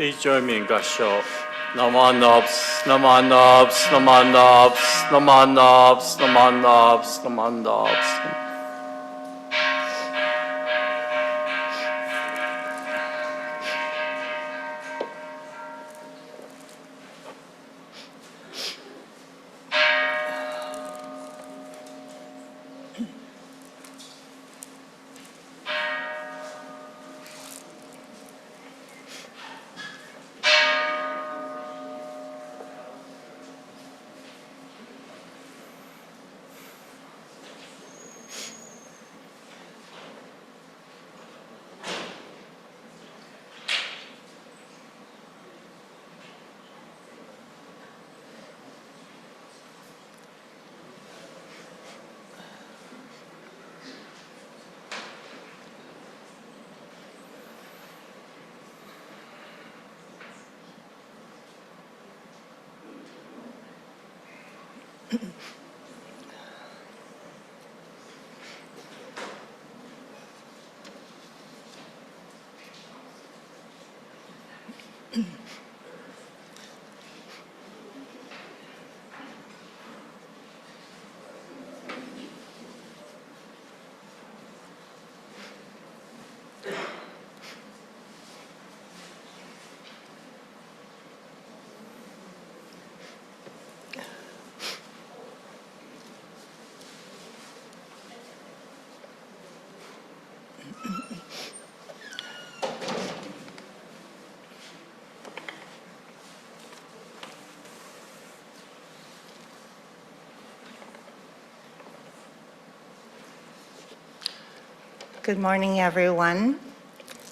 Please join me in Gasho. Naman Nobs, Naman Nobs, Naman Nobs, Naman Nobs, Naman Nobs, Naman Nobs. Good morning, everyone,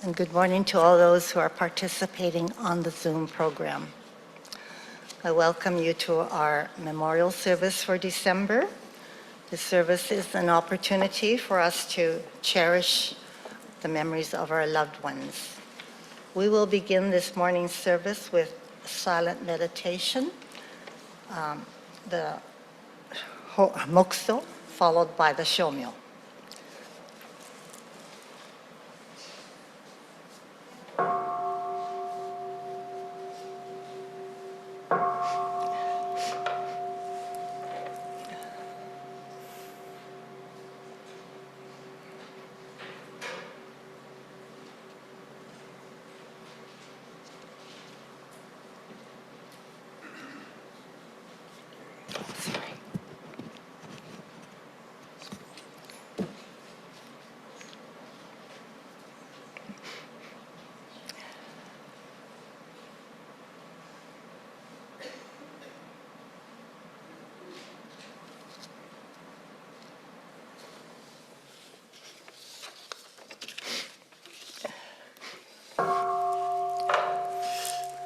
and good morning to all those who are participating on the Zoom program. I welcome you to our memorial service for December. This service is an opportunity for us to cherish the memories of our loved ones. We will begin this morning's service with silent meditation, the Mokso, followed by the Shomyo.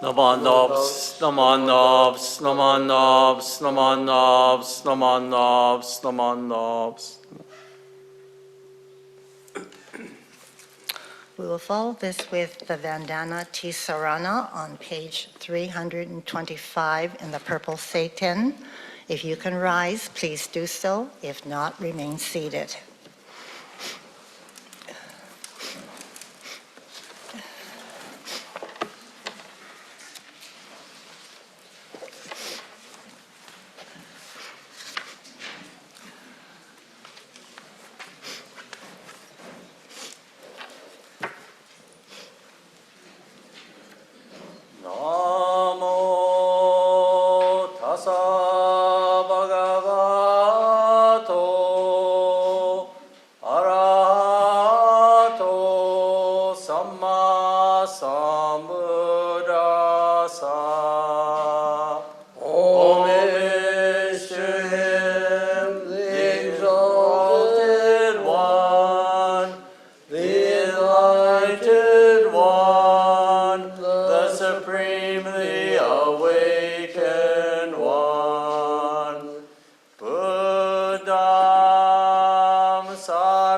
Naman Nobs, Naman Nobs, Naman Nobs, Naman Nobs, Naman Nobs, Naman Nobs. We will follow this with the Vandana Tisarana on page 325 in the purple Seiten. If you can rise, please do so. If not, remain seated.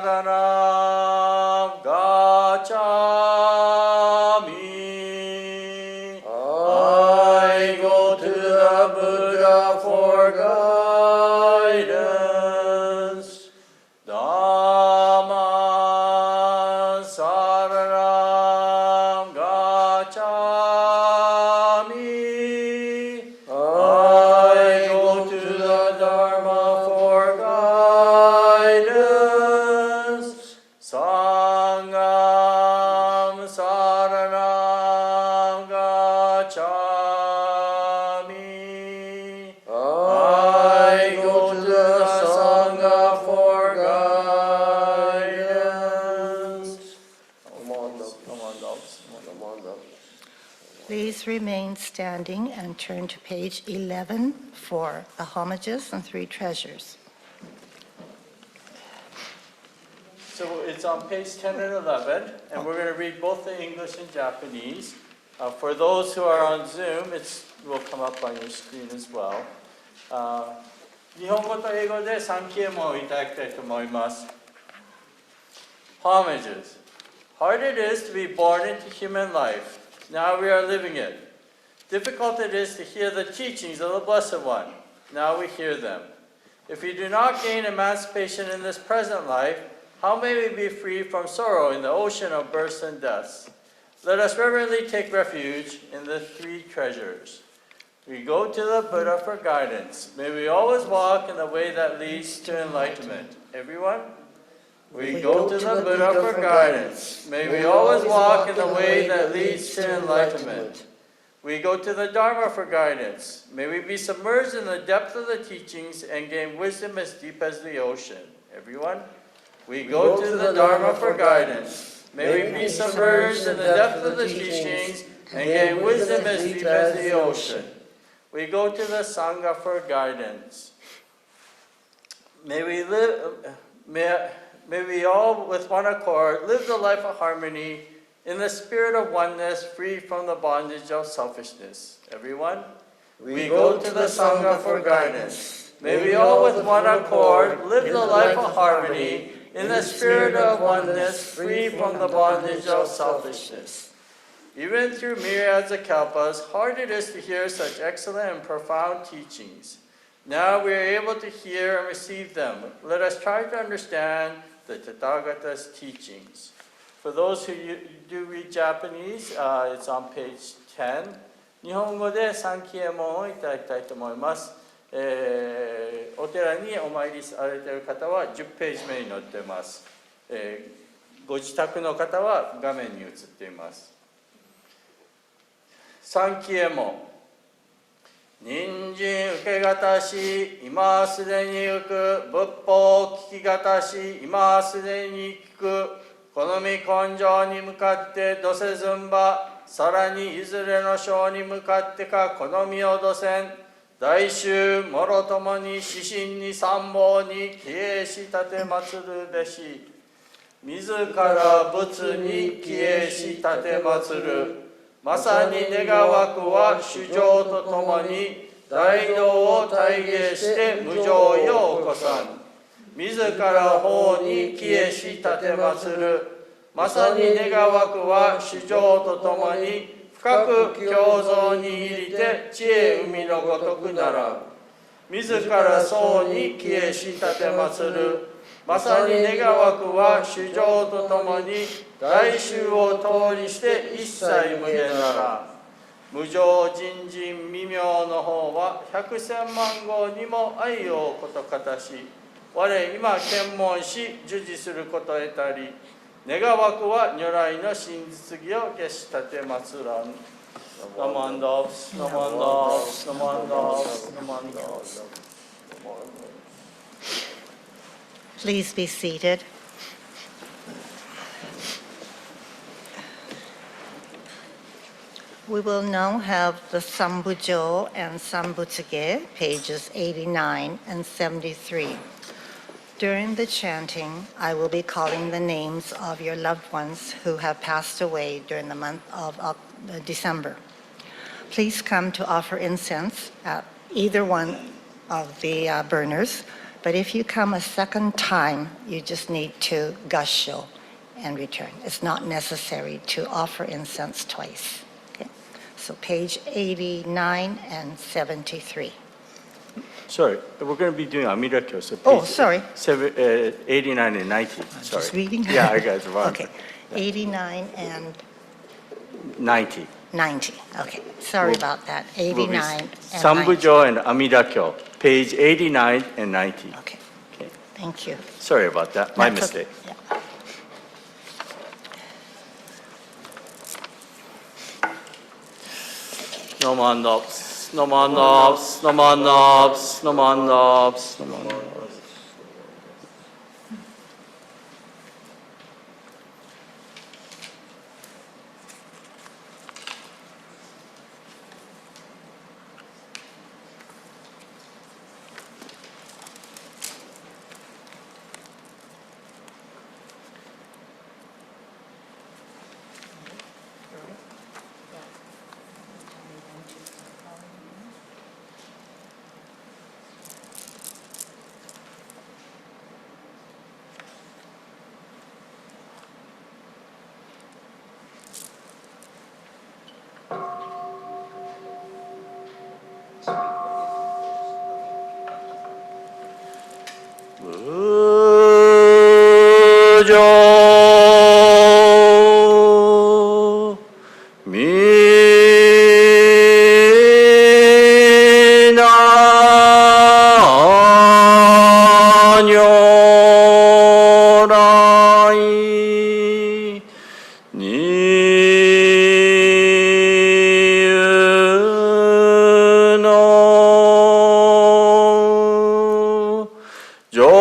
saranam gacchami. I go to the Buddha for guidance. Dhamma saranam gacchami. I go to the Dharma for guidance. Sangam saranam gacchami. I go to the Sangha for guidance. Please remain standing and turn to page 11 for the homages and three treasures. So it's on page 10 and 11, and we're going to read both the English and Japanese. For those who are on Zoom, it will come up on your screen as well. 日本語と英語で3キエモンをいただきたいと思います。Homages. Hard it is to be born into human life. Now we are living it. Difficult it is to hear the teachings of the Blessed One. Now we hear them. If we do not gain emancipation in this present life, how may we be free from sorrow in the ocean of births and deaths? Let us reverently take refuge in the three treasures. We go to the Buddha for guidance. May we always walk in the way that leads to enlightenment. Everyone? We go to the Buddha for guidance. May we always walk in the way that leads to enlightenment. We go to the Dharma for guidance. May we be submerged in the depth of the teachings and gain wisdom as deep as the ocean. Everyone? We go to the Dharma for guidance. May we be submerged in the depth of the teachings and gain wisdom as deep as the ocean. We go to the Sangha for guidance. May we all, with one accord, live the life of harmony in the spirit of oneness, free from the bondage of selfishness. Everyone? We go to the Sangha for guidance. May we all, with one accord, live the life of harmony in the spirit of oneness, free from the bondage of selfishness. Even through myriads of kalpas, hard it is to hear such excellent and profound teachings. Now we are able to hear and receive them. Let us try to understand the Tathagata's teachings. For those who do read Japanese, it's on page 10. 日本語で三キエモンをいただきたいと思います。お寺にお参りされている方は10ページ目に載っています。ご自宅の方は画面に映っています。三キエモン。人参受けがたし、今すでに行く。仏法聞きがたし、今すでに聞く。好み根性に向かってどせずんば。さらにいずれの章に向かってか好みをどせん。大衆もろともに指針に参謀に帰依し立て祀るべし。自ら仏に帰依し立て祀る。まさに願わくは主情とともに大道を体現して無常意を起こさん。自ら法に帰依し立て祀る。まさに願わくは主情とともに深く胸像に入りて知恵海のごとくなら。自ら僧に帰依し立て祀る。まさに願わくは主情とともに大衆を通りして一切無限なら。無常人人未明の方は百千万号にも愛をことかたし。我今検問し授事すること得たり。願わくは如来の真実義を決し立て祀らん。ナマンダース、ナマンダース、ナマンダース、ナマンダース。Please be seated. We will now have the Sambujo and Sambutsuge, pages 89 and 73. During the chanting, I will be calling the names of your loved ones who have passed away during the month of December. Please come to offer incense at either one of the burners, But if you come a second time, you just need to gassho and return. It's not necessary to offer incense twice. Okay? So page 89 and 73. Sorry, we're going to be doing Amida Kyo. So Oh, page sorry. 89 and 90. Sorry. Just reading? Yeah, I got it wrong. Okay, 89 and 90. 90. Okay, sorry Will- about that. will be 89 and 90. Sambujo and Amida Kyo, page 89 and 90. Okay, Okay. thank you. Sorry about that. My That's okay. mistake. Yeah. No more knobs. No more knobs. No more knobs. No more knobs. No more knobs. 무조 미나뇨라이 니은노 무조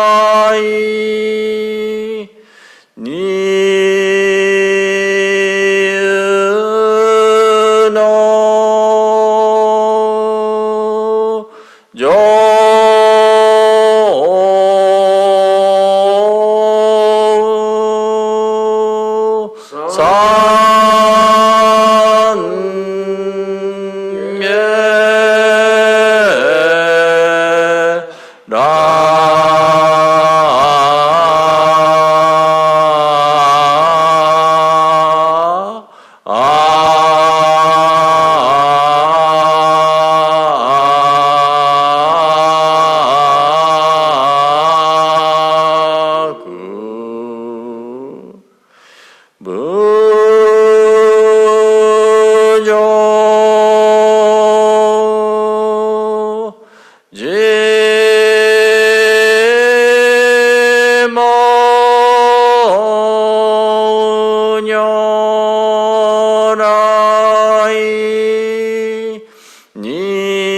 샤가뇨라이 니은노 무조 지모녀라이 니은노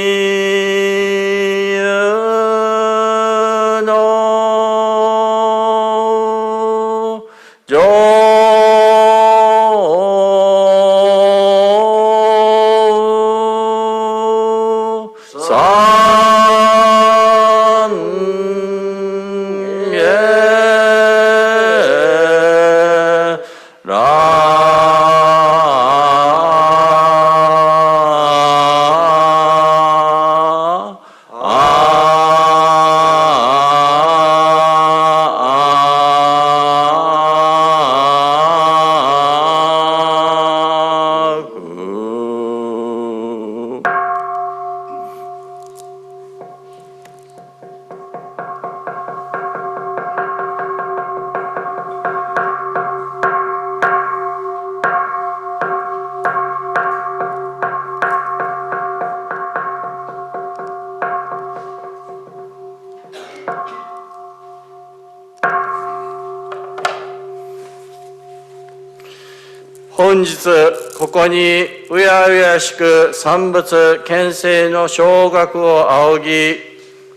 本日ここにうやうやしく産物牽制の小学を仰ぎ、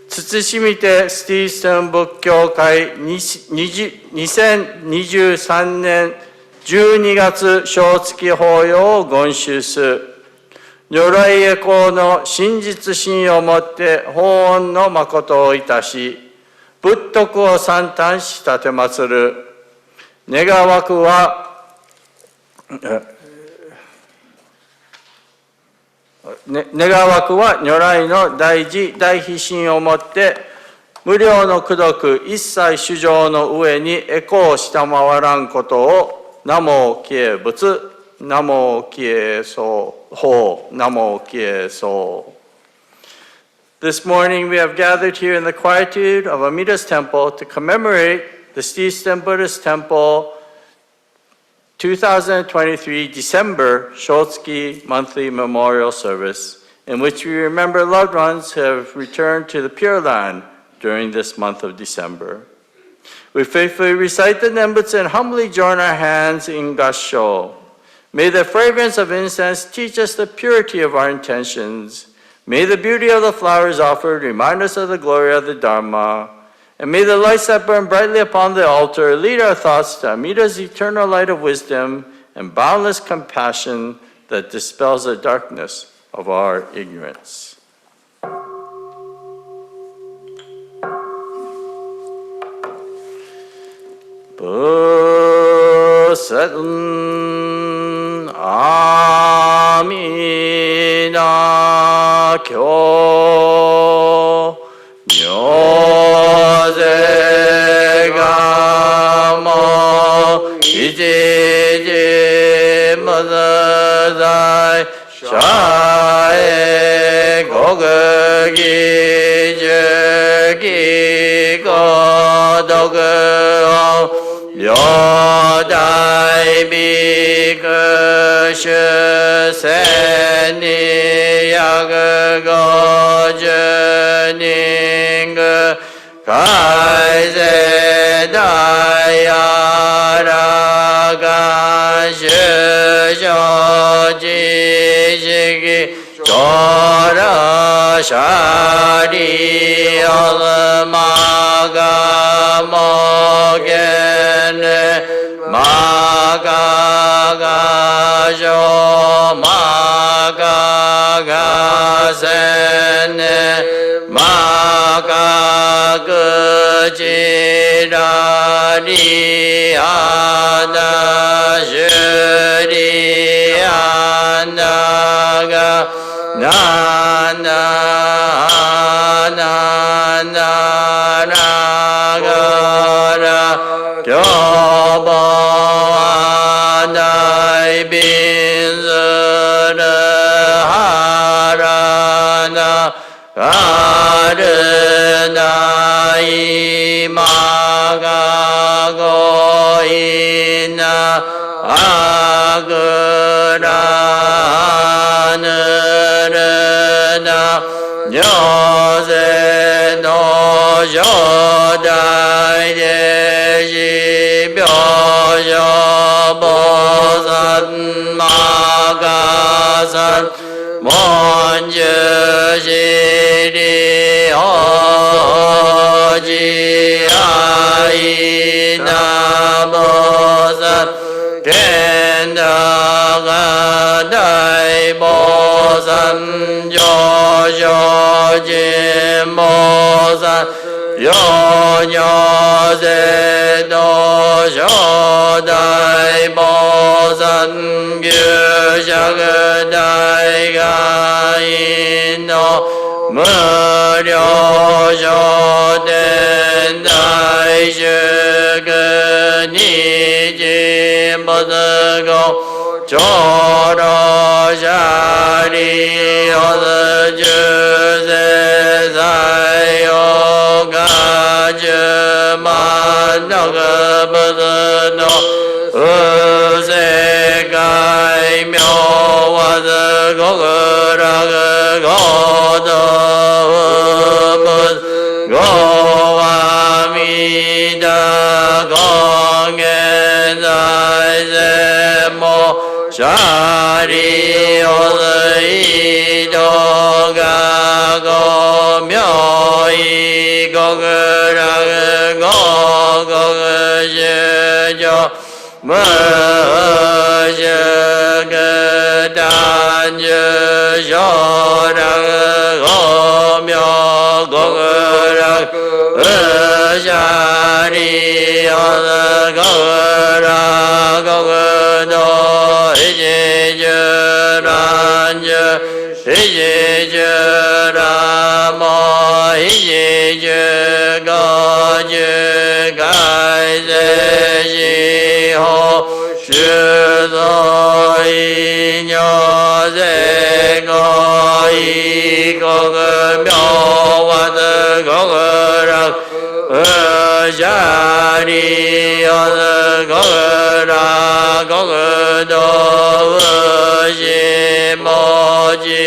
慎みてスティースン仏教会2023年12月小月法要を言収す。如来へ向の真実心をもって法恩の誠をいたし、仏徳を賛嘆し立てまつる。願わくは、願わくは如来の大慈大悲心をもって、無量の功徳一切主情の上に栄光を下回らんことを、南無帰依仏、南無帰依法、南無帰依僧。This morning we have gathered here in the quietude of Amida's temple to commemorate the Stisden Buddhist Temple 2023 December Shotsuki monthly memorial service, in which we remember loved ones who have returned to the Pure Land during this month of December. We faithfully recite the Nembutsu and humbly join our hands in Gassho. May the fragrance of incense teach us the purity of our intentions. May the beauty of the flowers offered remind us of the glory of the Dharma. And may the lights that burn brightly upon the altar lead our thoughts to Amida's eternal light of wisdom and boundless compassion that dispels the darkness of our ignorance. Busetun Amida Kyo Nyozega Mo Ijiji Mazadai Shae Gogugi Jugi Godogu Yodai Biku Shuseni Yagu Gojuning Kaize Dayaraga Shushoji Shigi Chora Shari Olmaga Mogen Magaga Jo Magaga Sene Magaga Jirani Ada Juri Anaga Nana Nagara Kyobo Adai Binzura Harana Karunai Magagoina Aguranurana Nyoze no Jodai Deji Byojo Bozan Magasan Monju Shiri Hoji Aina Bozan Kenda Gadai Bozan Jojo Jim Bozan Yo-nyo ze-do shodai bozan gyūshak-dai ga-in-no mu-ryo shoten dai shuku-ni-ji-bo-tsu-go chō-ro-shari o-tsu-ju-se-sai-o-ga-ju-ma-no-ga-bu-tsu-no u-se-kai-myo-wa-tsu-go-ku-ra-ga-go-do-u-mu-go-a-mi-da-go-ngen-zai-se mo shari ozi do ga go myo i go ge ra ge go go ge je jo mơ je ge dan je jo ra go myo go ge ra ja ri o go ra go ge do je je ran je je ra mo je je go je gai ze ji ho shi zo yi nyo ze go yi go ge myo wa de go ge ra ja ri o de go ge ra go ge do ji mo ji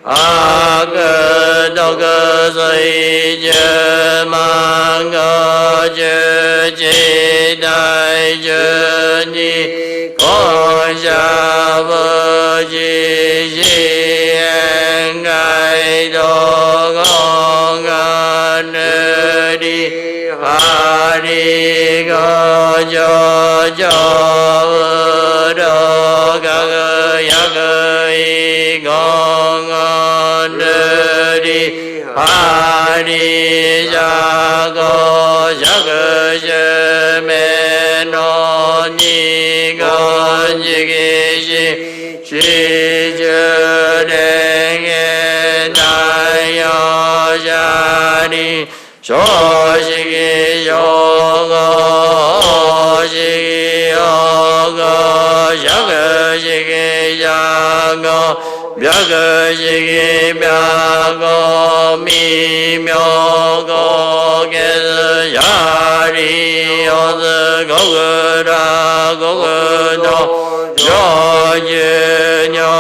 a ge do ge zai je mang ge je ji dai je ni con ja vơ ji ji en gai do go ngan đi ha đi go jo jo do ga ya ga i go ngan đi ha đi ja go ja ga je me no ni go ji gi ji chi je de ge dai yo ja đi so shi gi yo go shi yo go ya ge shi gi ya go bya ge shi gi bya go mi myo go ge ya ri yo de go ge ra go ge do yo ye nyo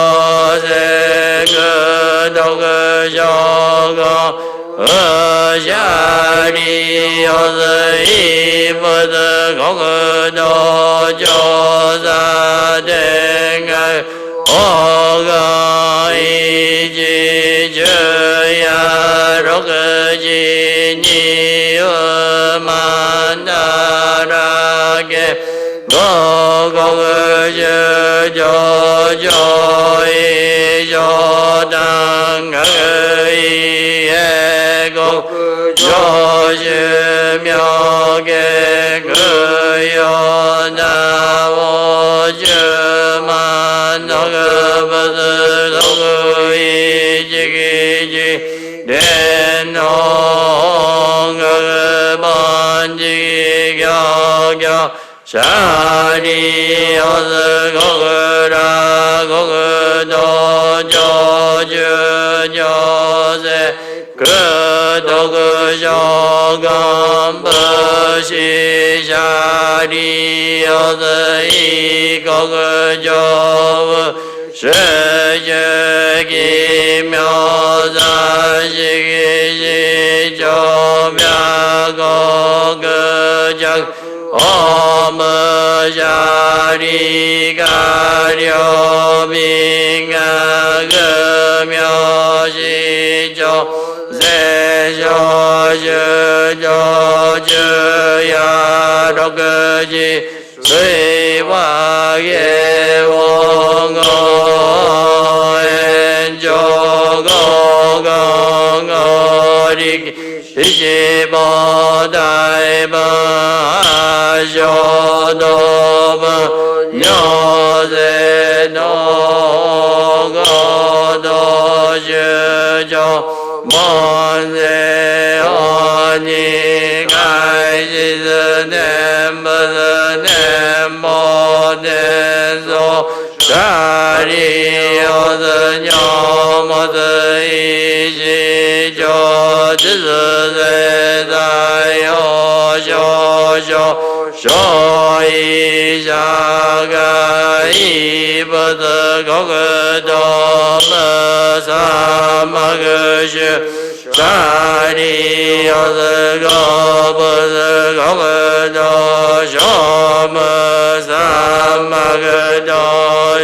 se ge do ge yo go ja ri o zi bu de go ge do jo za de ngai o ga i ji je ya ro ge ji ni ma na ra ge go go ge je jo jo i jo dang ge go jo je myo ge ge yo na wo je ma no ge ba de do ge i ji gi ji de no ge ban ji gyo gyo sha ri o de go ge ra go ge do jo je jo ze ge do ge jo gam ba shi sha ri o de i go ge jo she je gi myo za shi gi ji jo mya go ge jang om ja ri ga ryo mi ga ge myo shi jo ze jo je jo je ya do ge ji sui wa ye wo ngo en jo go go ngo ri ji bo dai ba jo do ba nyo ze no go do je jo mon ze o ni gai ji ze nem ba ze nem mo de zo sha ri o ze nyo mo ze i ji jo ji ze dai o jo jo sho i ja ga i ba de go ge do ma sa ma ge shi sha ri o de go ba de go ge do sho ma sa 三幕同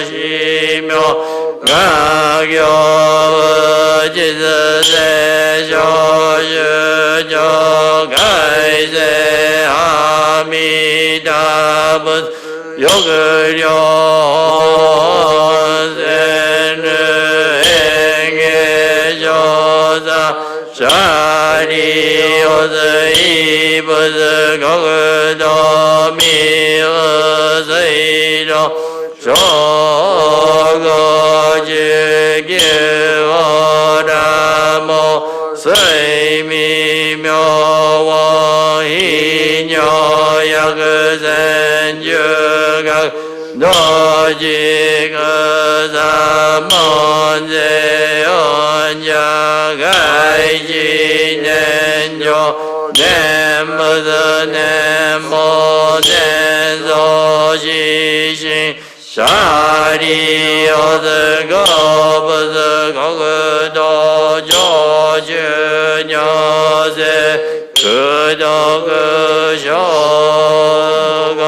志名画行実世小衆上海世阿弥陀仏欲量全る演芸上座シャリオズイブズ国土ミウ水路小五十九ラモ睡眠妙音非尿薬前十学同時三門税音者外事年上念仏念法念造死心シャリオズゴブズ国土上中尿税苦毒症が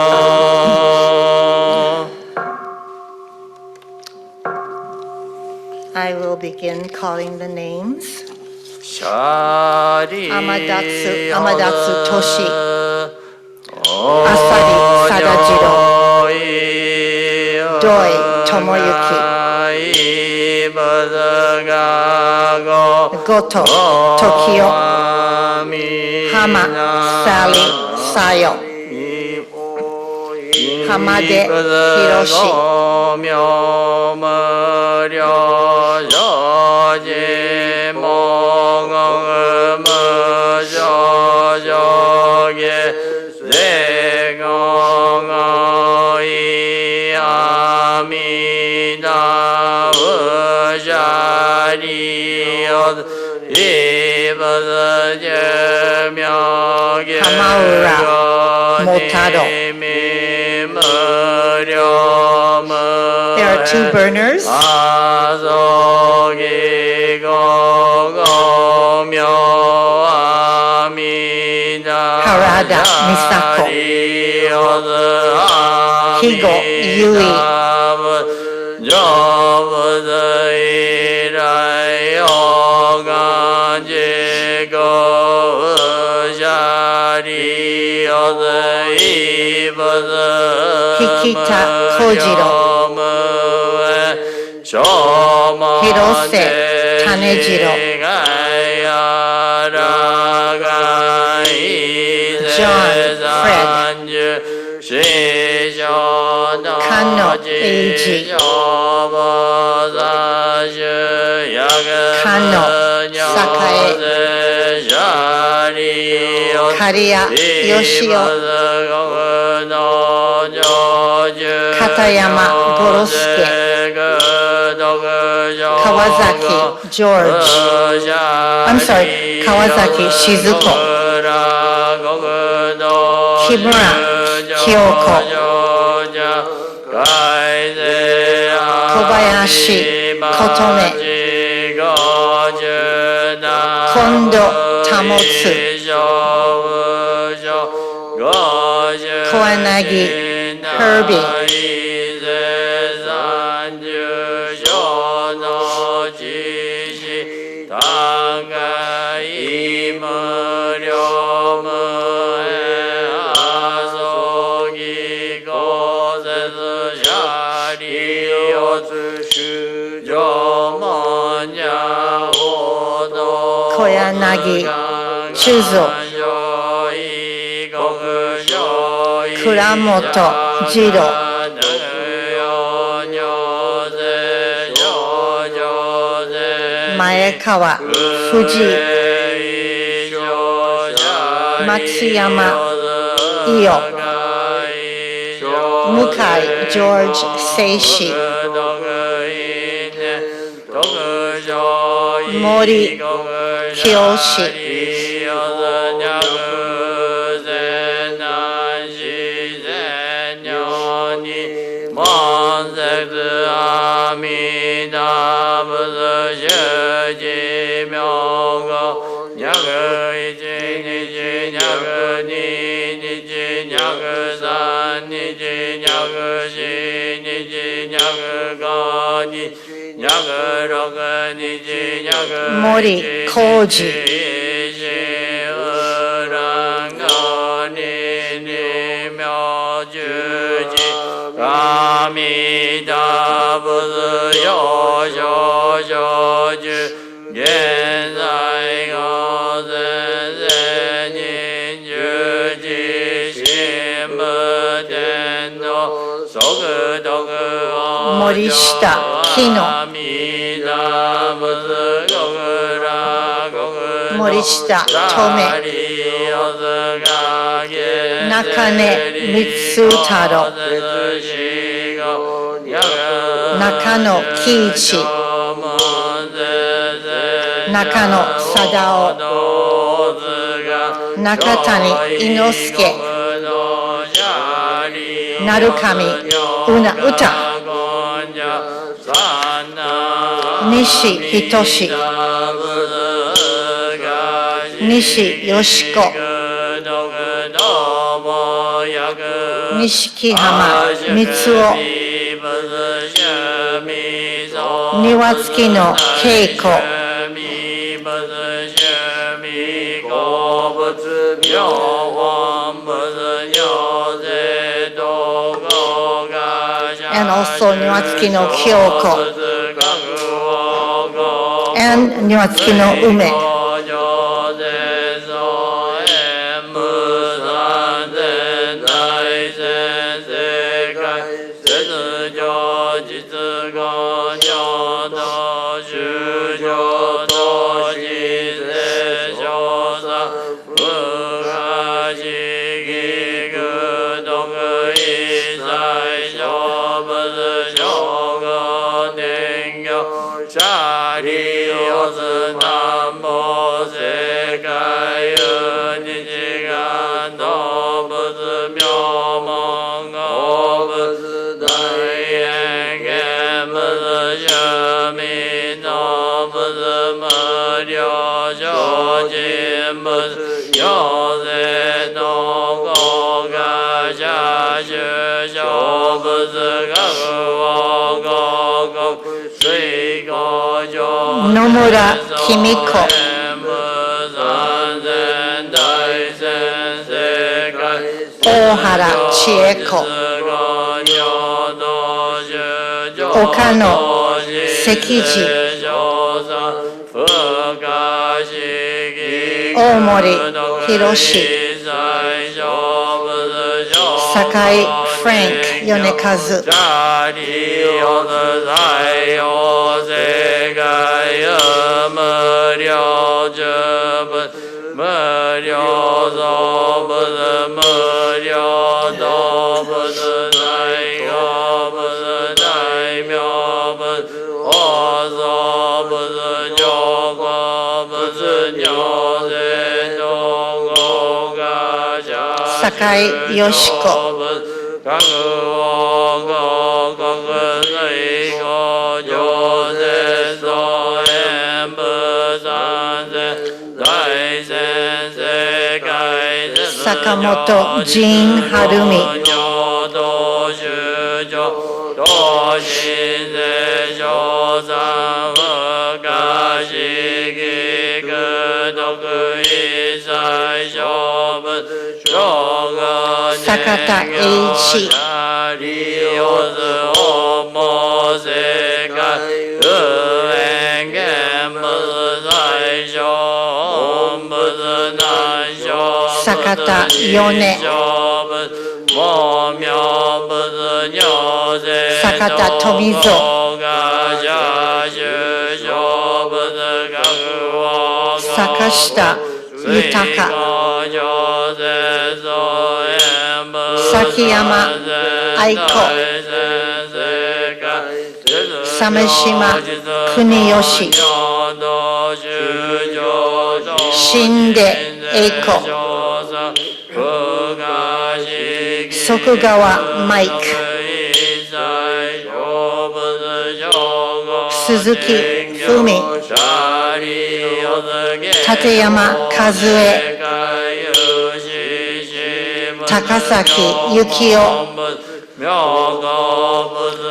I will begin calling the names. シャリ天達トシ、浅利貞次郎、土井智之、後藤時代、浜サリサヨ、浜出博士、妙無量上智無我無上上下世語意阿弥陀仏シャリオズイブズ十名浜浦茂太郎。There are two burners. Harada Misako, Higo Yui, Hikita Kojiro, Hirose Tanejiro, John Fred, Kano Eiji, Kano Sakae, Kariya Yoshio, Katayama Gorosuke, Kawasaki George, Kawasaki Shizuko, Kimura Kyoko, Kobayashi Kotome, Kondo Tamotsu, Koanagi Herbie, Koyanagi Chuzo, Kuramoto Jiro, Maekawa Fuji, Matsuyama Iyo, Mukai George Seishi, Mori Kiyoshi, 1、2、2、2、3、2、2、4、2、5、2、6、2、森浩二阿弥陀仏よしょしょじゅ現在後先生人十字神武天皇即徳森下木野阿弥陀仏極楽森下留中根光太郎中野喜一中野貞夫中谷伊之助鳴上うな歌西仁西よしこ錦浜光雄庭付の恵子and also 庭付の京子 and 庭付の梅野村紀美子大原千恵子岡野関次大森博酒井フランク米酒井よしこ坂本仁晴美坂田栄一坂田米坂田富蔵坂下豊崎山愛子鮫島国吉新出栄子徳川マイク鈴木文立山和恵、高崎幸雄、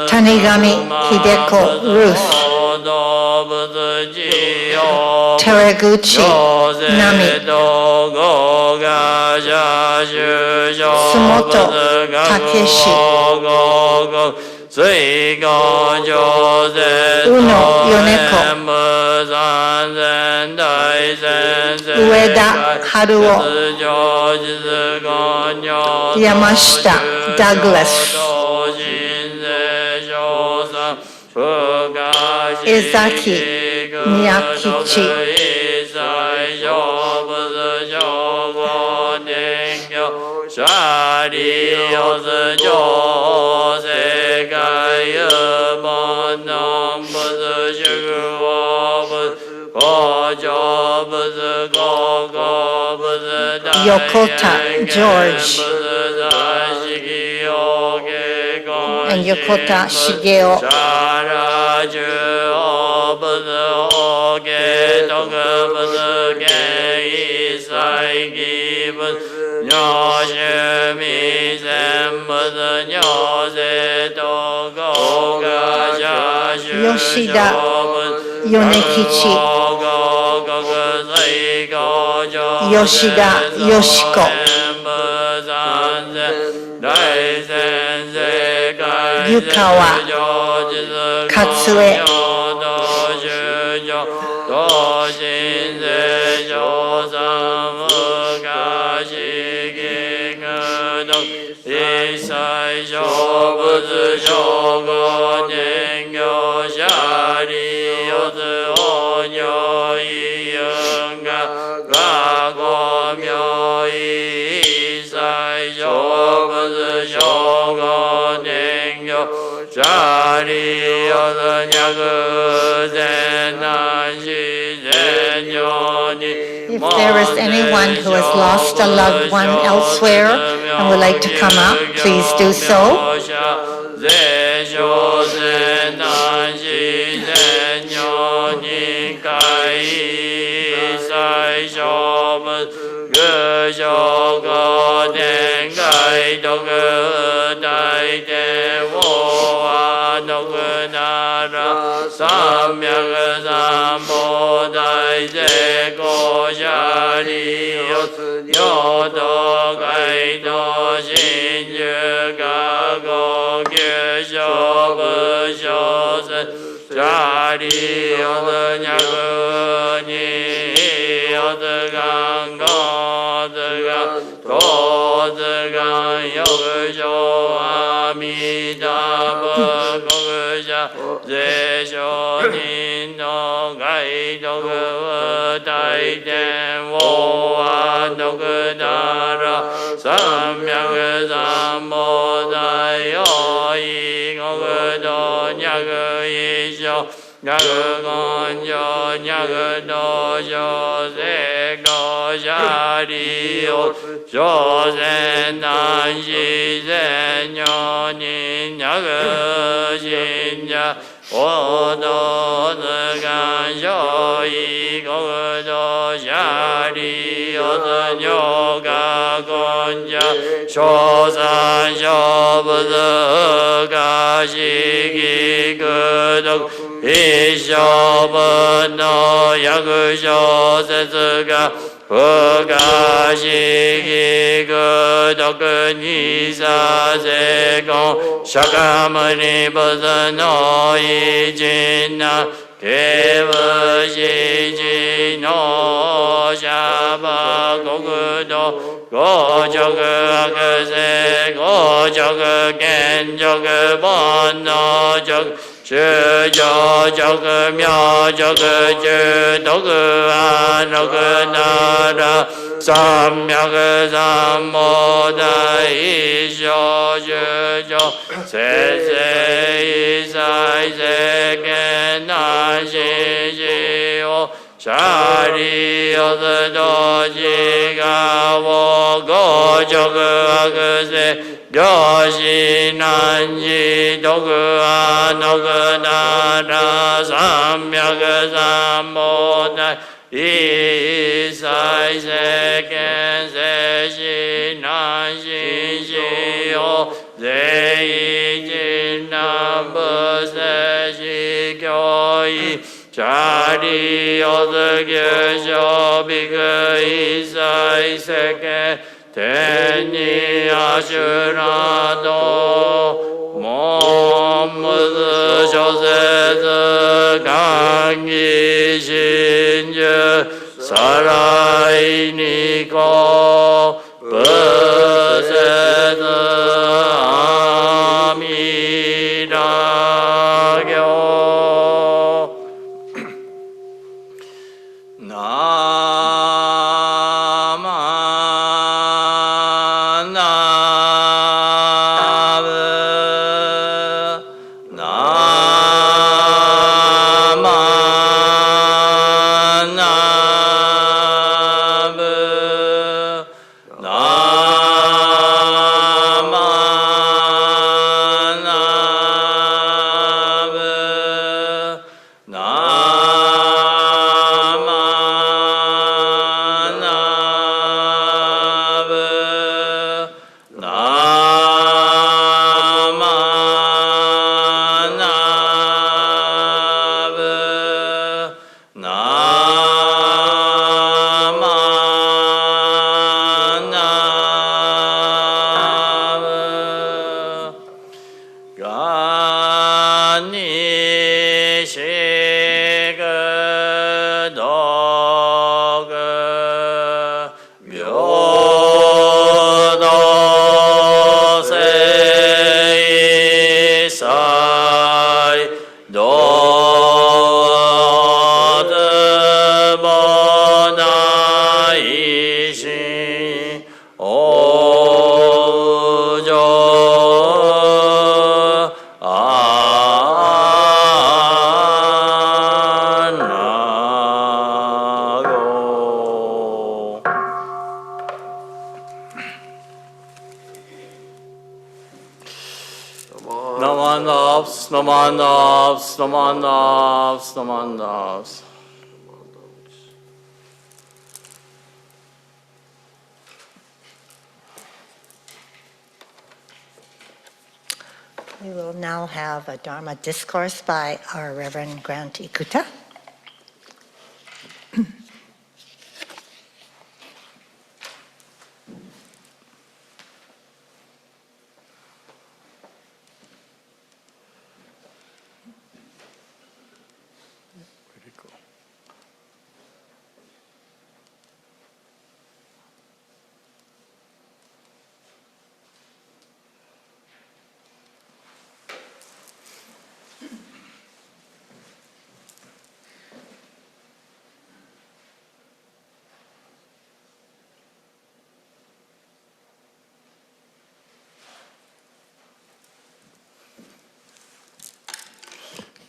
谷上秀子ルース、寺口奈美、洲本武史、宇野米子、上田春夫、山下ダグラス、江崎宮吉、横田ジョージ、横田茂雄、吉田米吉、吉田よし子、湯川勝恵、If there is anyone who has lost a loved one elsewhere and would like to come up, please do so. 行事難事徳は徳なら三百三宝内一切世間世事難心死を税一難不正死教義チャリオズ九章ビク一切世間天にアシュラドモンムズ諸説歓喜真珠サライニコブセズアミラ行We will now have a Dharma discourse by our Reverend Grant Ikuta.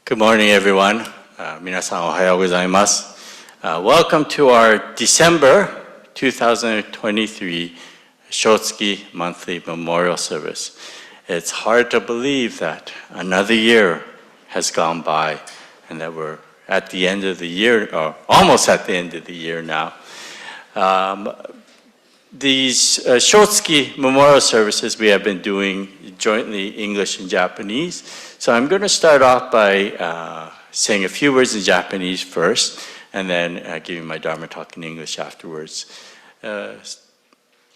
Good morning, everyone. 皆さんおはようございます。Welcome to our December 2023 Shotsuki monthly memorial service. It's hard to believe that another year has gone by and that we're at the end of the year, or almost at the end of the year now. These Shotsuki memorial services we have been doing jointly English and Japanese. So I'm going to start off by saying a few words in Japanese first, and then giving my Dharma talk in English afterwards.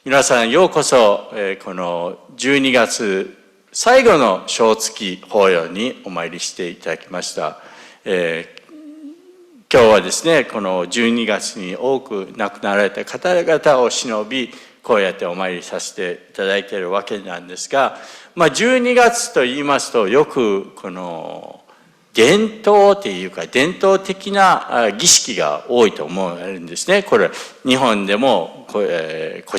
皆さんようこそ、この12月最後の小月法要にお参りしていただきました。今日はですね、この12月に多く亡くなられた方々を偲び、こうやってお参りさせていただいているわけなんですが、12月と言いますと、よくこの伝統っていうか伝統的な儀式が多いと思われるんですね。これ日本でもこ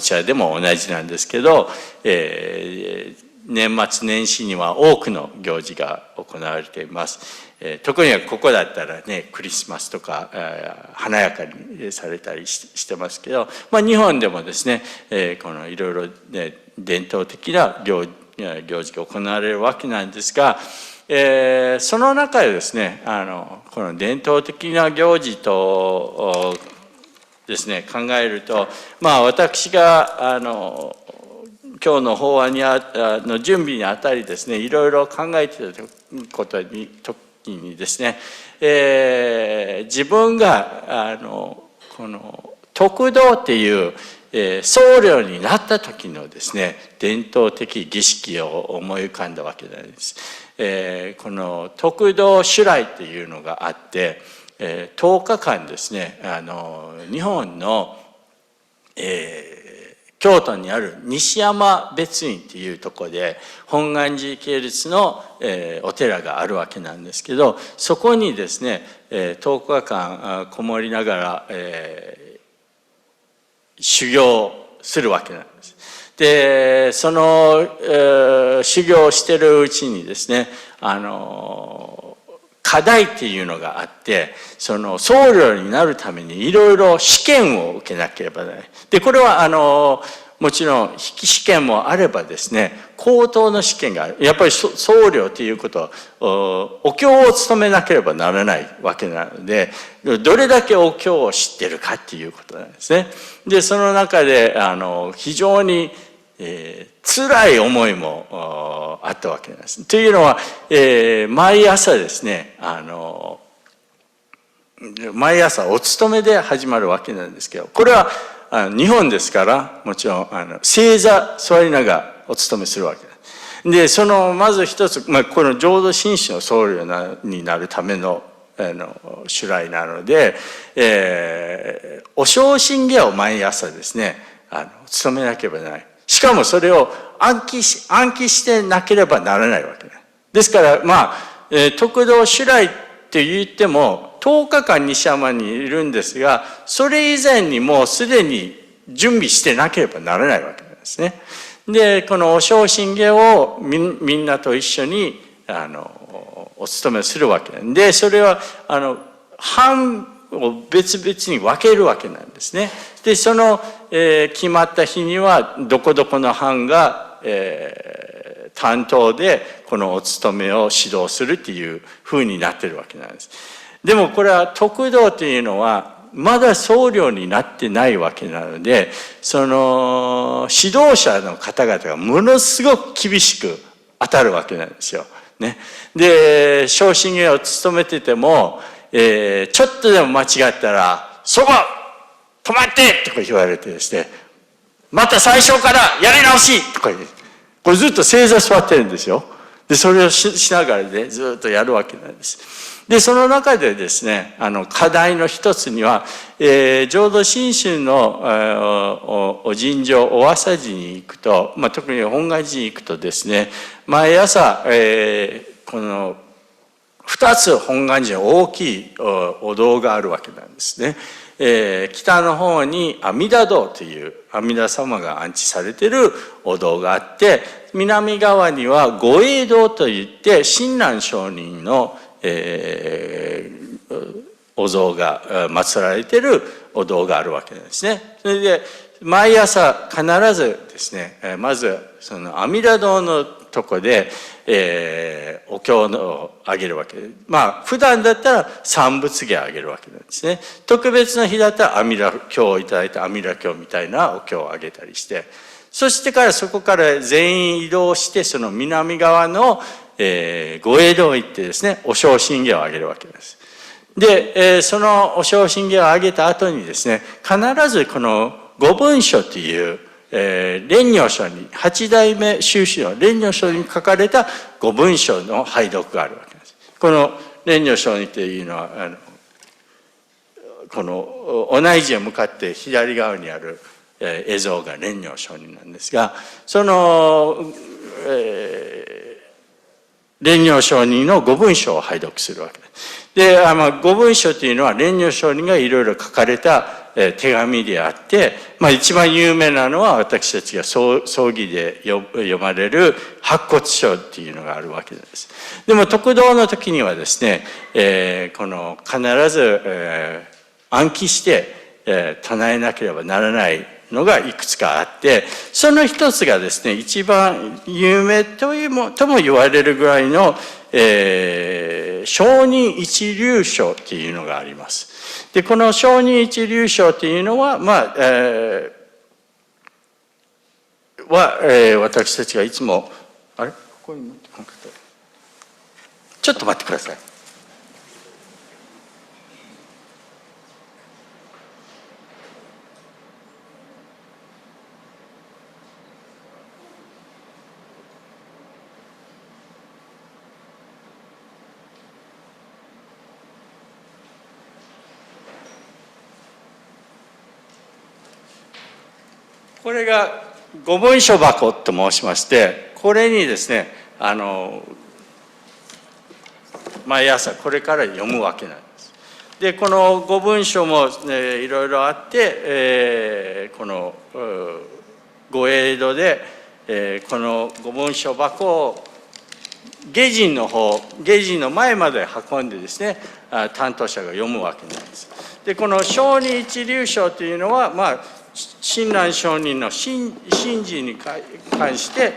ちらでも同じなんですけど、年末年始には多くの行事が行われています。特にここだったらね、クリスマスとか華やかにされたりしてますけど、日本でもですね、このいろいろね、伝統的な行事が行われるわけなんですが、その中でですね、この伝統的な行事とですね、考えると、私が今日の法案の準備にあたりですね、いろいろ考えていた時にですね、自分がこの得道っていう僧侶になった時のですね、伝統的儀式を思い浮かんだわけなんです。この得道修来っていうのがあって、10日間ですね、日本の、京都にある西山別院っていうところで本願寺系列の、お寺があるわけなんですけど、そこにですね、10日間こもりながら、修行するわけなんです。で、その、修行をしてるうちにですね、課題っていうのがあって、その僧侶になるためにいろいろ試験を受けなければならない。で、これはもちろん筆記試験もあればですね、高等の試験がある。やっぱり僧侶ということは、お経を務めなければならないわけなので、どれだけお経を知ってるかっていうことなんですね。で、その中で非常に辛い思いもあったわけなんです。というのは、毎朝ですね、毎朝お勤めで始まるわけなんですけど、これは日本ですから、もちろん正座座りながらお勤めするわけです。で、まず一つ、この浄土真宗の僧侶になるための修来なので、お正心下を毎朝ですね、勤めなければならない。しかもそれを暗記してなければならないわけです。ですから、得道修来って言っても、10日間西山にいるんですが、それ以前にもうすでに準備してなければならないわけなんですね。で、このお正心下をみんなと一緒にお勤めするわけなんで、それは班を別々に分けるわけなんですね。で、その、決まった日にはどこどこの班が、担当でこのお勤めを指導するっていう風になってるわけなんです。でもこれは得道というのはまだ僧侶になってないわけなので、その指導者の方々がものすごく厳しく当たるわけなんですよ。ね。で、正心下を務めてても、ちょっとでも間違ったら、そこ止まってとか言われてですね、また最初からやり直しとか言って、これずっと正座座ってるんですよ。で、それをしながらね、ずっとやるわけなんです。で、その中でですね、課題の一つには、浄土真宗のお尋常、お朝寺に行くと、特に本願寺に行くとですね、毎朝、この二つ本願寺の大きいお堂があるわけなんですね。北の方に阿弥陀堂という阿弥陀様が安置されているお堂があって、南側には御栄堂といって親鸞上人の、お像が祀られているお堂があるわけなんですね。それで毎朝必ずですね、まずその阿弥陀堂のとこで、お経をあげるわけで、普段だったら三仏下をあげるわけなんですね。特別な日だったら阿弥陀経をいただいて阿弥陀経みたいなお経をあげたりして、そしてからそこから全員移動してその南側の、御栄堂行ってですね、お正心下をあげるわけです。で、そのお正心下をあげた後にですね、必ずこの御文書という蓮如書に、八代目宗師の蓮如書に書かれた御文書の拝読があるわけです。この蓮如書にというのは、このお内寺へ向かって左側にある絵像が蓮如上人なんですが、その、蓮如上人の御文書を拝読するわけです。で、御文書というのは蓮如上人がいろいろ書かれた手紙であって、一番有名なのは私たちが葬儀で読まれる白骨書っていうのがあるわけです。でも得道の時にはですね、この必ず暗記して唱えなければならないのがいくつかあって、その一つがですね、一番有名とも言われるぐらいの、承認一流賞っていうのがあります。で、この承認一流賞っていうのは、私たちがいつも、あれここに持ってこなかった。ちょっと待ってください。これが御文書箱と申しまして、これにですね、毎朝これから読むわけなんです。で、この御文書も、いろいろあって、この御影戸で、この御文書箱を下陣の前まで運んでですね、担当者が読むわけなんです。で、この承認一流賞というのは、親鸞上人の信心に関して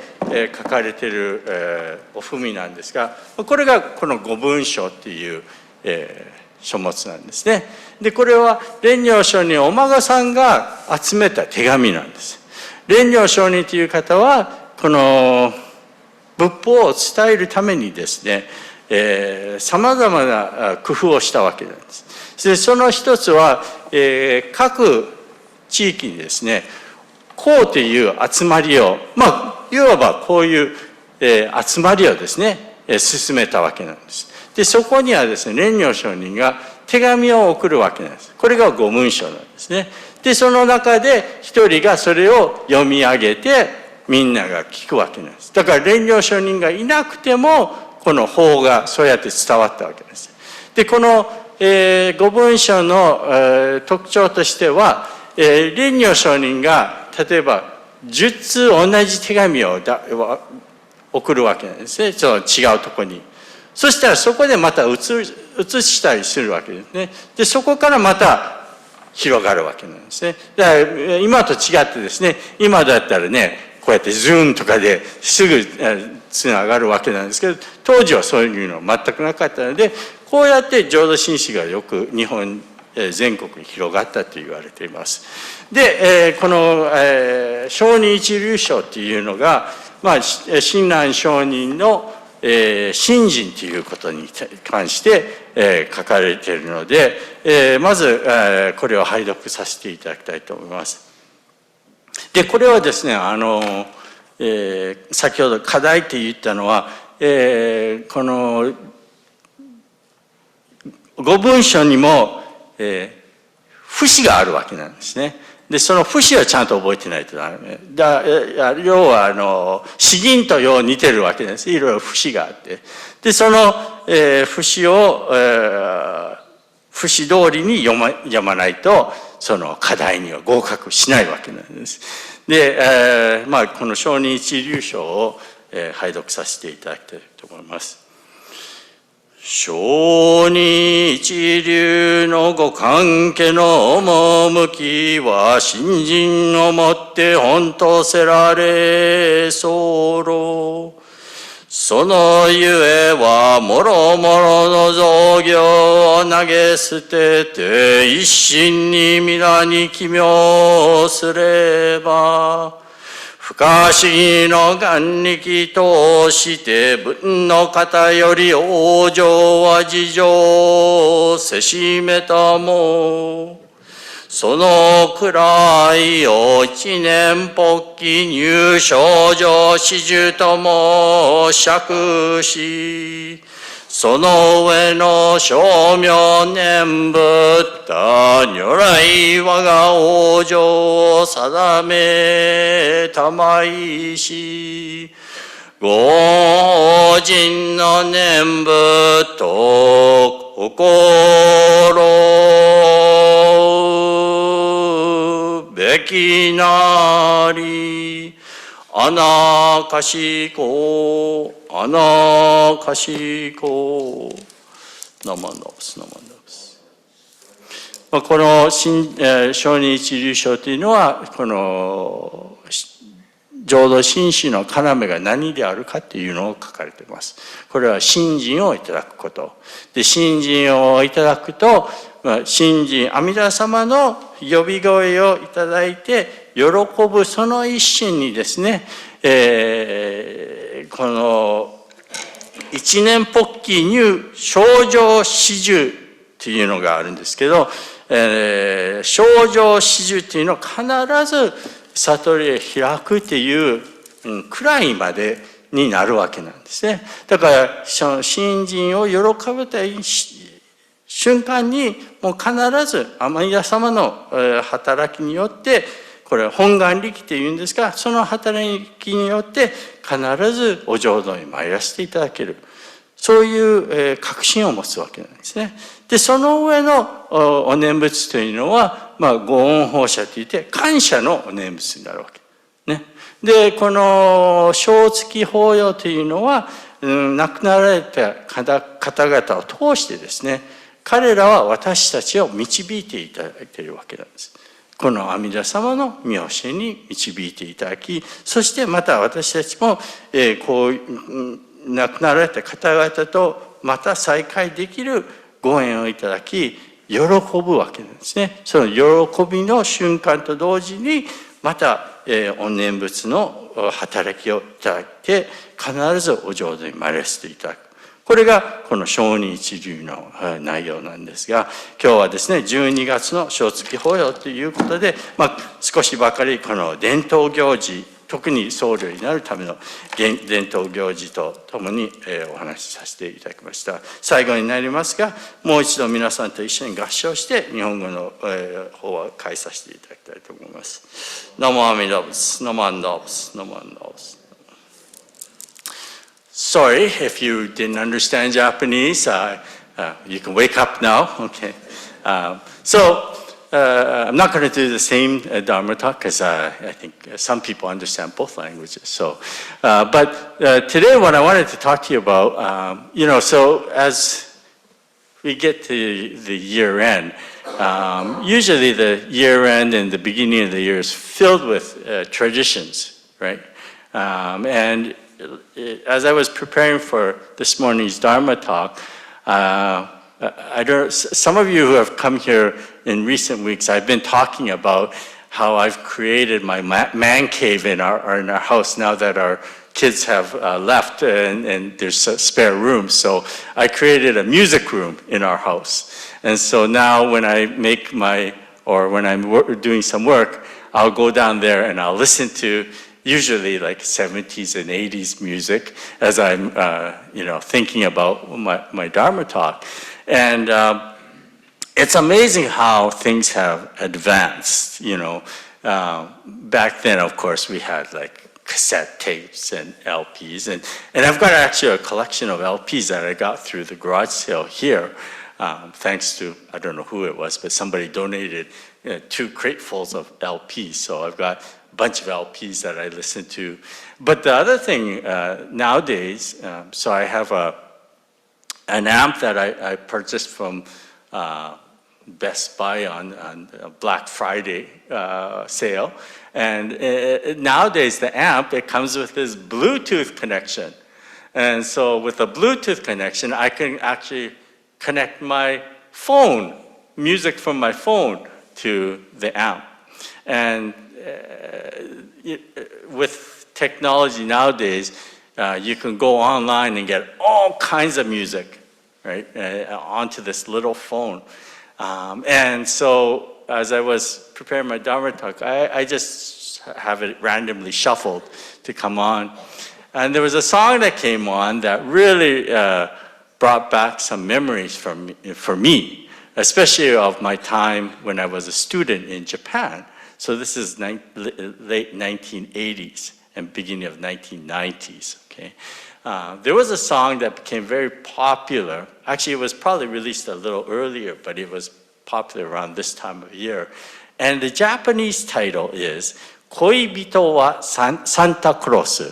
書かれているお文なんですが、これがこの御文書っていう書物なんですね。で、これは蓮如上人お孫さんが集めた手紙なんです。蓮如上人という方はこの仏法を伝えるためにですね、さまざまな工夫をしたわけなんです。で、その一つは、各地域にですね、講という集まりを、いわばこういう、集まりをですね、進めたわけなんです。で、そこにはですね、蓮如上人が手紙を送るわけなんです。これが御文書なんですね。で、その中で一人がそれを読み上げて、みんなが聞くわけなんです。だから蓮如上人がいなくても、この法がそうやって伝わったわけです。で、この、御文書の、特徴としては、蓮如上人が例えば10通同じ手紙を送るわけなんですね。その違うところに。そしたらそこでまた写したりするわけですね。で、そこからまた広がるわけなんですね。だから今と違ってですね、今だったらね、こうやってズームとかですぐつながるわけなんですけど、当時はそういうの全くなかったので、こうやって浄土真宗がよく日本全国に広がったと言われています。で、この承認一流賞っていうのが、親鸞上人の信心ということに関して書かれているので、まずこれを拝読させていただきたいと思います。で、これはですね、先ほど課題って言ったのは、この御文書にも節があるわけなんですね。で、その節をちゃんと覚えてないとダメ。要は、詩吟とよう似てるわけです。いろいろ節があって。で、その、節を、節通りに読まないと、その課題には合格しないわけなんです。で、この承認一流書を、拝読させていただきたいと思います。承認一流のご関係の趣は信心をもって本当せられ候。そのゆえはもろもろの造業を投げ捨てて一心に皆に奇妙すれば、不可思議の眼力として文の方より往生は事情せしめたも。そのくらいを一年発起入賞上始終とも釈し、その上の称名念仏った如来我が往生を定めたまいし、御人の念仏と心べきなり、あなかしこ、あなかしこ。ナマンダブス、ナマンダブス。この小児一流章というのは、この浄土真宗の要が何であるかというのを書かれています。これは信心をいただくこと。で、信心をいただくと、信心、阿弥陀様の呼び声をいただいて、喜ぶその一心にですね、この一年発起入正常始終というのがあるんですけど、正常始終というのは必ず悟りへ開くっていうくらいまでになるわけなんですね。だからその信心を喜ぶという瞬間にもう必ず阿弥陀様の働きによって、これは本願力っていうんですが、その働きによって必ずお浄土に参らせていただける。そういう確信を持つわけなんですね。で、その上のお念仏というのは、ご恩報謝といって感謝のお念仏になるわけ。ね。で、この小月法要というのは、亡くなられた方々を通してですね、彼らは私たちを導いていただいているわけなんです。この阿弥陀様の御教えに導いていただき、そしてまた私たちも、こう亡くなられた方々とまた再会できるご縁をいただき、喜ぶわけなんですね。その喜びの瞬間と同時に、また、お念仏の働きをいただいて、必ずお浄土に参らせていただく。これがこの小児一流の内容なんですが、今日はですね、12月の小月法要ということで、少しばかりこの伝統行事、特に僧侶になるための伝統行事とともにお話しさせていただきました。最後になりますが、もう一度皆さんと一緒に合唱して日本語の方は変えさせていただきたいと思います。ナモアミダ仏、ナモアンダ仏、ナモアンダ仏。Sorry if you didn't understand Japanese. You can wake up now. Okay. I'm not going to do the same Dharma talk because I think some people understand both languages. But today what I wanted to talk to you about, so as we get to the year end, usually the year end and the beginning of the year is filled with traditions, right? And as I was preparing for this morning's Dharma talk, some of you who have come here in recent weeks, I've been talking about how I've created my man cave in our house now that our kids have left and there's a spare room. So I created a music room in our house. And so now when I when I'm doing some work, I'll go down there and I'll listen to usually like 70s and 80s music as I'm, thinking about my Dharma talk. And it's amazing how things have advanced, Back then, of course, we had like cassette tapes and LPs. And I've got actually a collection of LPs that I got through the garage sale here, thanks to, I don't know who it was, but somebody donated 2 cratefuls of LPs. So I've got bunch of LPs that I listen to. But the other thing nowadays, so I have an amp that I purchased from Best Buy on Black Friday sale. And nowadays the amp, it comes with this Bluetooth connection. And so with the Bluetooth connection, I can actually connect my phone, music from my phone to the amp. And with technology nowadays, you can go online and get all kinds of music, right, onto this little phone. And so as I was preparing my Dharma talk, I just have it randomly shuffled to come on. And there was a song that came on that really brought back some memories for me, especially of my time when I was a student in Japan. So this is late 1980s and beginning of 1990s, okay? There was a song that became very popular. Actually, it was probably released a little earlier, but it was popular around this time of year. And the Japanese title is Koibito wa Santa Claus.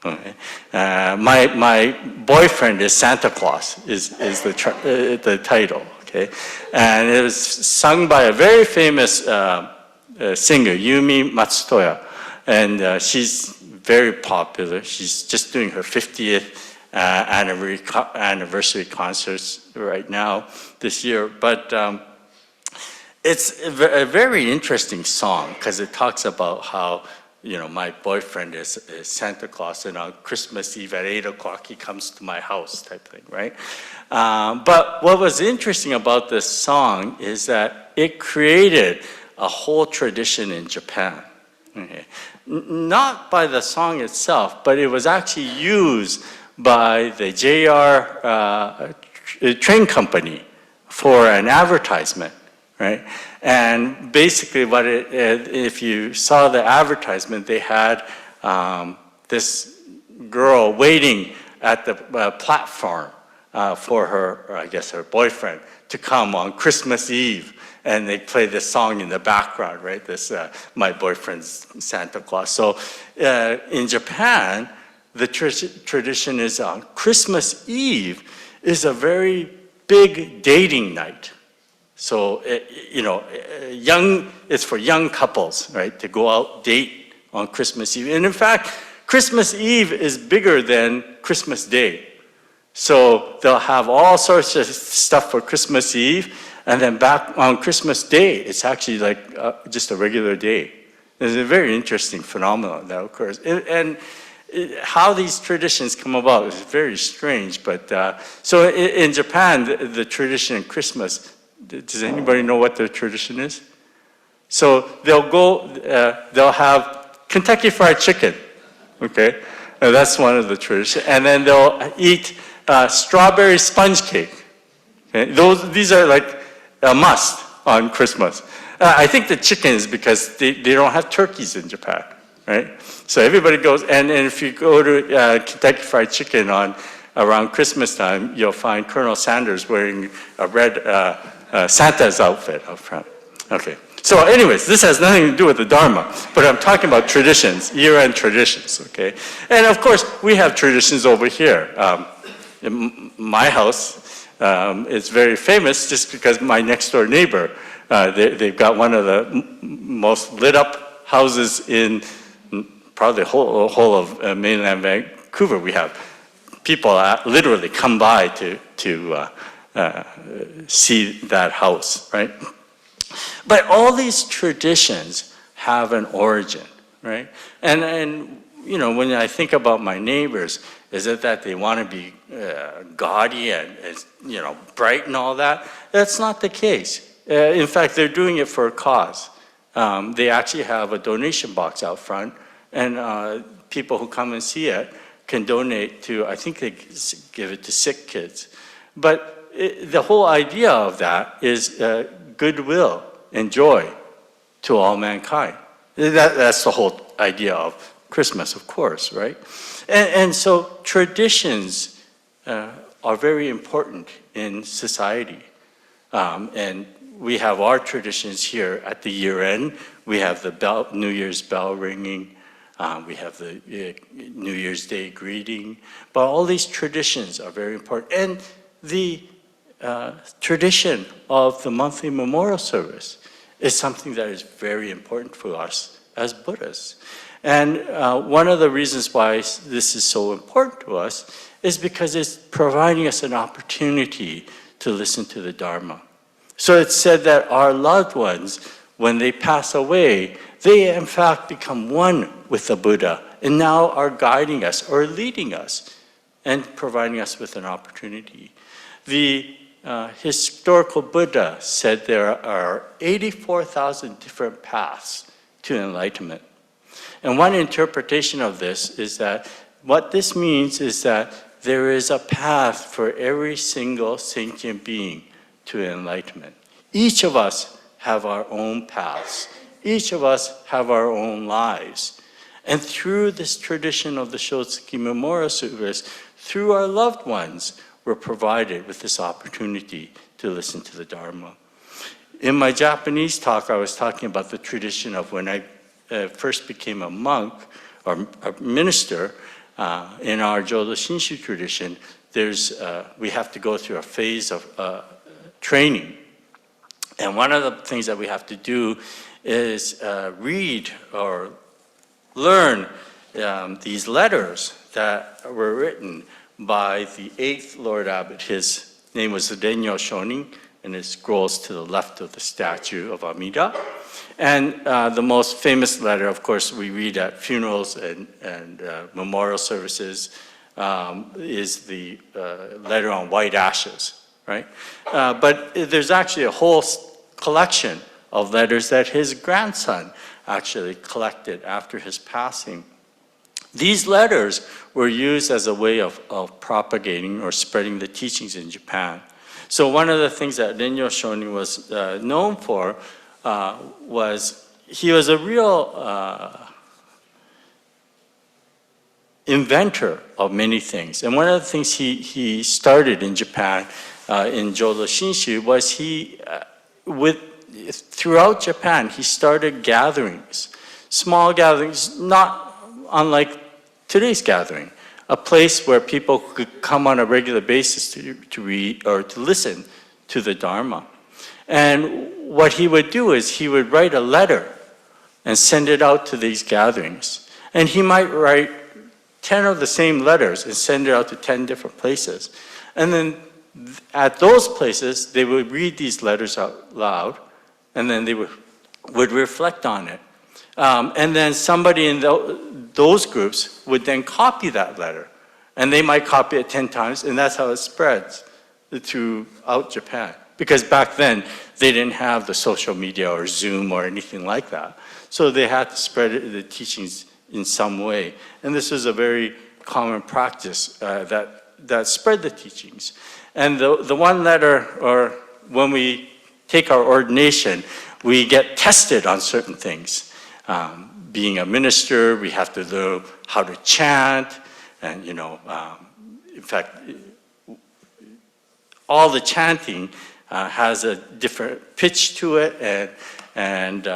Okay? My boyfriend is Santa Claus, is the title. Okay? okay? And it was sung by a very famous singer, Yumi Matsutoya. And she's very popular. She's just doing her 50th anniversary concerts right now this year. But it's a very interesting song because it talks about how, you know, my boyfriend is Santa Claus, and on Christmas Eve at 8 o'clock he comes to my house type thing, right? But what was interesting about this song is that it created a whole tradition in Japan. Okay. Not by the song itself, but it was actually used by the JR train company for an advertisement, right? And basically what if you saw the advertisement, they had this girl waiting at the platform for her, I guess her boyfriend, to come on Christmas Eve. And they play this song in the background, right? This, my boyfriend's Santa Claus. So in Japan, the tradition is on Christmas Eve is a very big dating night. So, you know, it's for young couples, right? To go out, date on Christmas Eve. And in fact, Christmas Eve is bigger than Christmas Day. So they'll have all sorts of stuff for Christmas Eve. And then back on Christmas Day, it's actually like just a regular day. It's a very interesting phenomenon that occurs. How these traditions come about is very strange. But so in Japan, the tradition in Christmas, does anybody know what their tradition is? So they'll have Kentucky Fried Chicken, okay? And that's one of the traditions. And then they'll eat strawberry sponge cake. Okay? These are like a must on Christmas. I think the chicken is because they don't have turkeys in Japan, right? So everybody goes, and if you go to Kentucky Fried Chicken around Christmas time, you'll find Colonel Sanders wearing a red Santa's outfit up front. Okay. So anyways, this has nothing to do with the Dharma, but I'm talking about traditions, year-end traditions, okay? And of course, we have traditions over here. In my house, it's very famous just because my next door neighbor, they've got one of the most lit up houses in probably the whole of mainland Vancouver. We have people literally come by to see that house, right? But all these traditions have an origin, right? And you know, when I think about my neighbors, is it that they want to be gaudy and you know, bright and all that? That's not the case. In fact, they're doing it for a cause. They actually have a donation box out front, and people who come and see it can donate to, I think they give it to sick kids. But the whole idea of that is goodwill and joy to all mankind. That's the whole idea of Christmas, of course, right? And so traditions are very important in society. And we have our traditions here at the year end. We have the New Year's bell ringing. We have the New Year's Day greeting. But all these traditions are very important. And the tradition of the monthly memorial service is something that is very important for us as Buddhists. And one of the reasons why this is so important to us is because it's providing us an opportunity to listen to the Dharma. So it's said that our loved ones, when they pass away, they in fact become one with the Buddha and now are guiding us or leading us and providing us with an opportunity. The historical Buddha said there are 84,000 different paths to enlightenment. And one interpretation of this is that what this means is that there is a path for every single sentient being to enlightenment. Each of us have our own paths. Each of us have our own lives. And through this tradition of the Shotsuki Memorial Service, through our loved ones, we're provided with this opportunity to listen to the Dharma. In my Japanese talk, I was talking about the tradition of when I first became a monk or a minister. In our Jodo Shinshu tradition, we have to go through a phase of training. And one of the things that we have to do is read or learn these letters that were written by the 8th Lord Abbot. His name was Renyo Shonin, and it scrolls to the left of the statue of Amida. And the most famous letter, of course, we read at funerals and memorial services, is the letter on white ashes, right? But there's actually a whole collection of letters that his grandson actually collected after his passing. These letters were used as a way of propagating or spreading the teachings in Japan. So one of the things that Renyo Shonin was known for was he was a real inventor of many things. And one of the things he started in Japan, in Jodo Shinshu, was throughout Japan, he started gatherings, small gatherings, not unlike today's gathering, a place where people could come on a regular basis to read or to listen to the Dharma. And what he would do is he would write a letter and send it out to these gatherings. And he might write 10 of the same letters and send it out to 10 different places. And then at those places, they would read these letters out loud, and then they would reflect on it. And then somebody in those groups would then copy that letter. And they might copy it 10 times, and that's how it spreads throughout Japan. Because back then, they didn't have the social media or Zoom or anything like that. So they had to spread the teachings in some way. And this was a very common practice that spread the teachings. And the one letter, or when we take our ordination, we get tested on certain things. Being a minister, we have to learn how to chant, and in fact, all the chanting has a different pitch to it, and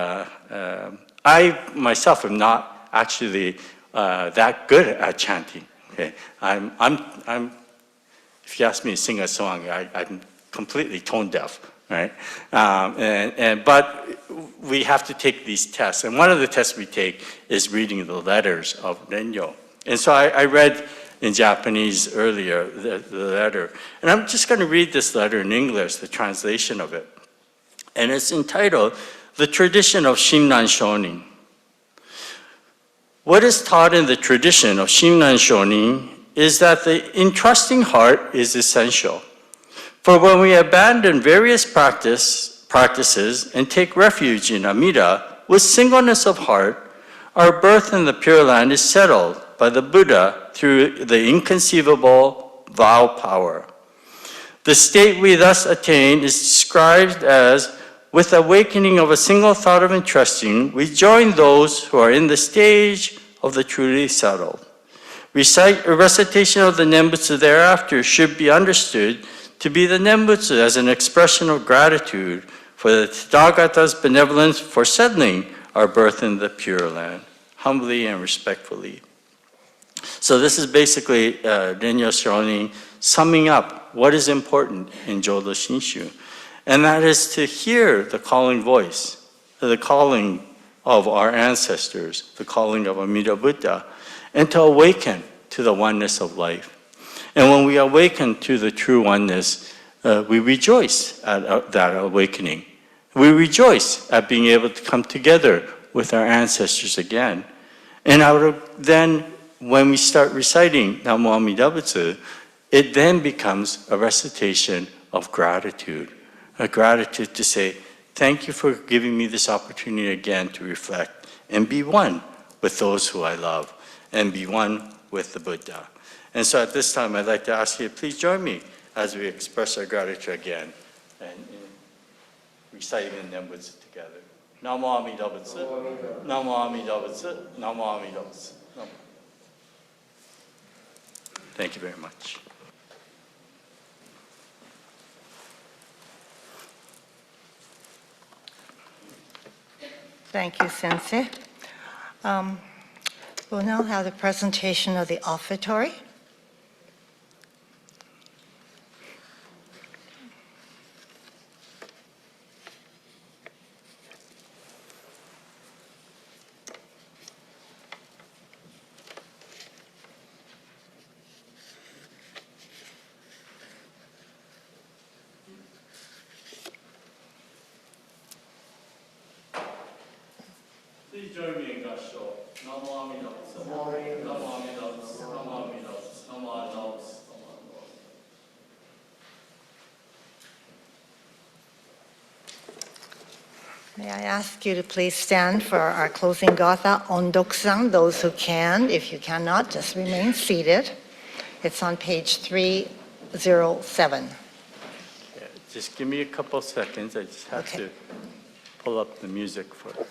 I myself am not actually that good at chanting. Okay, if you ask me to sing a song, I'm completely tone deaf, right? But we have to take these tests, and one of the tests we take is reading the letters of Renyo. And so I read in Japanese earlier the letter, and I'm just going to read this letter in English, the translation of it. And it's entitled, "The Tradition of Shinran Shonin." What is taught in the tradition of Shinran Shonin is that the entrusting heart is essential. For when we abandon various practices and take refuge in Amida with singleness of heart, our birth in the Pure Land is settled by the Buddha through the inconceivable vow power. The state we thus attain is described as, with awakening of a single thought of entrusting, we join those who are in the stage of the truly settled. Recitation of the Nembutsu thereafter should be understood to be the Nembutsu as an expression of gratitude for the Tathagata's benevolence for settling our birth in the Pure Land, humbly and respectfully. So this is basically Renyo Shonin summing up what is important in Jodo Shinshu. And that is to hear the calling voice, the calling of our ancestors, the calling of Amida Buddha, and to awaken to the oneness of life. And when we awaken to the true oneness, we rejoice at that awakening. We rejoice at being able to come together with our ancestors again. And then, when we start reciting Namo Amida Butsu, it then becomes a recitation of gratitude. A gratitude to say, thank you for giving me this opportunity again to reflect and be one with those who I love and be one with the Buddha. And so at this time, I'd like to ask you to please join me as we express our gratitude again and reciting the Nembutsu together. Namo Amida Butsu, Namo Amida Butsu, Namo Amida Butsu. Thank you very much. Thank you, Sensei. We'll now have the presentation of the offertory. Please join me in 合唱。ナモアミダブツ。ナモアミダブツ。ナモアミダブツ。ナモアミダブツ。May I ask you to please stand for our closing gatha, Ondoksan, those who can. If you cannot, just remain seated. It's on page 307. Yeah, just give me a couple seconds. I just have Okay. to pull up the music for it.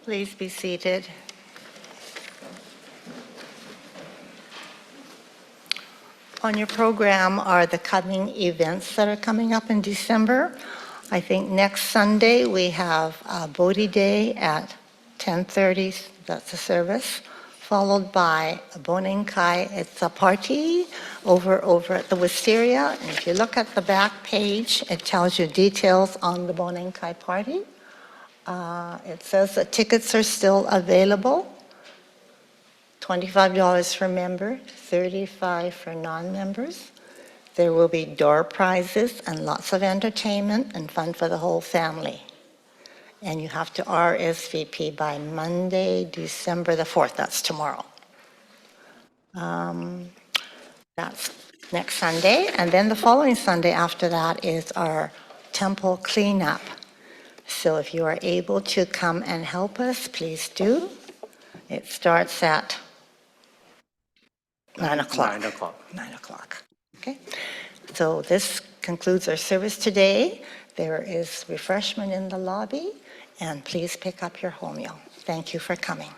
Please be seated. On your program are the coming events that are coming up in December. I think next Sunday we have Bodhi Day at 10:30, that's the service, followed by a Bonenkai. It's a party over at the Wisteria. And if you look at the back page, it tells you details on the Bonenkai party. It says that tickets are still available. $25 for member, $35 for non-members. There will be door prizes and lots of entertainment and fun for the whole family. And you have to RSVP by Monday, December the 4th. That's tomorrow. That's next Sunday. And then the following Sunday after that is our temple cleanup. So if you are able to come and help us, please do. It starts at 9 o'clock. 9 o'clock. 9 o'clock. Okay. So this concludes our service today. There is refreshment in the lobby, and please pick up your home meal. Thank you for coming.